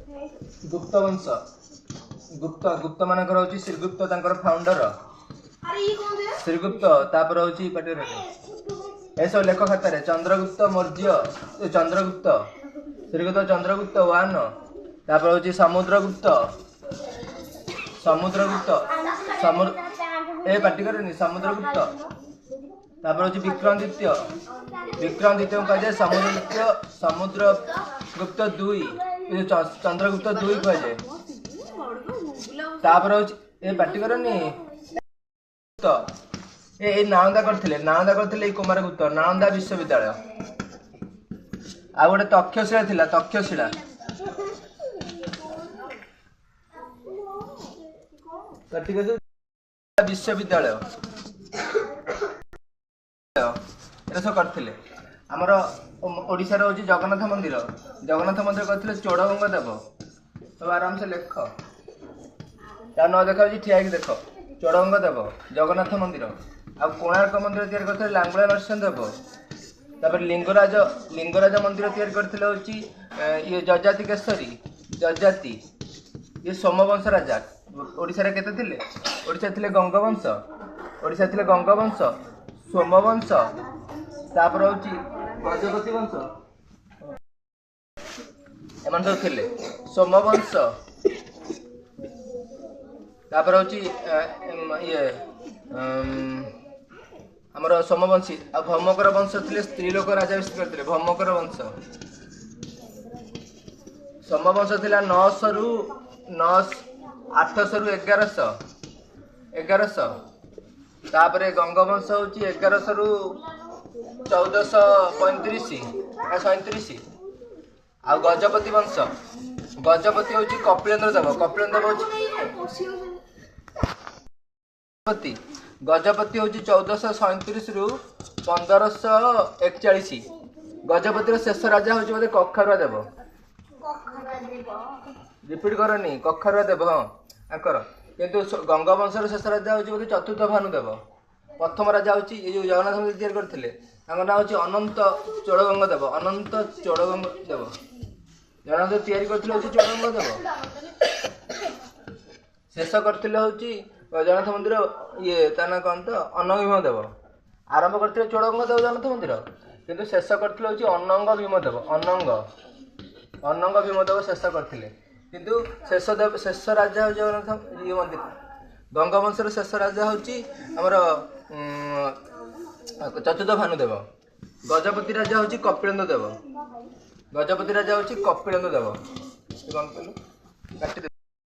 गुप्त वंश गुप्त गुप्त मानकर होची श्रीगुप्त तांकर फाउंडर श्रीगुप्त तापर होची पटेर ऐसो लेख खाता रे चंद्रगुप्त मौर्य चंद्रगुप्त श्रीगुप्त चंद्रगुप्त 1 तापर होची समुद्रगुप्त समुद्रगुप्त ए पार्टी करनी समुद्रगुप्त तापर होची विक्रमादित्य को कहे समुद्रगुप्त 2 चंद्रगुप्त 2 कहे तापर होची ए पार्टी करनी ए नालंदा करथिले कुमारगुप्त नालंदा विश्वविद्यालय आ गोटे तक्षशिला थिला तक्षशिला विश्वविद्यालय सब करथिले हमर ओडिसा रो जगन्नाथ मंदिर करथिले चोड़गंग देव सब आराम से लेख या न देखा ठिया देख चोड़गंग देव जगन्नाथ मंदिर आ कोणार्क मंदिर तैयार करथिले लांगुला नरसिंह देव तापर लिंगराज मंदिर तैयार करथिले होची ये जजाति केसरी जजाति ये सोमवंश राजा ओडिसा रे केते थिले ओडिसा थिले गंगवंश सोमवंश तापर होची गजपति वंश एमान सब थिले सोमवंश तापर होची ये हमर सोमवंशी आ भौमकर वंश थिले स्त्री लोक राजाभिषेक करथिले भौमकर वंश सोमवंश थिला 900 रु 800 रु 1100 तापरे गंगवंश होची 1100 रु 1435 आ गजपति वंश गजपति होची कपिलेन्द्र देव होची गजपति होची 1437 रु 1541 गजपति रो शेष राजा होची बोले कखरुआ देव रिपीट करनी कखरुआ देव हां आकर किंतु गंगवंश रो शेष राजा होची बोले चतुर्थ भानुदेव प्रथम राजा होची ये जो जगन्नाथ मंदिर तैयार करथिले तांको नाम होची अनंत चोड़गंग देव जगन्नाथ तैयार करथिले होची चोड़गंग देव शेष करथिले होची जगन्नाथ मंदिर ये ताना कौन तो अनंग देव आरंभ करथिले चोड़गंग देव जगन्नाथ मंदिर किंतु शेष करथिले होची अनंग भीमदेव शेष करथिले किंतु शेष राजा हो जगन्नाथ ये मंदिर गंगवंश शेष राजा होची हमर चतुर्थ भानुदेव गजपति राजा होची कपिलेन्द्र देव कौन कहलु काटी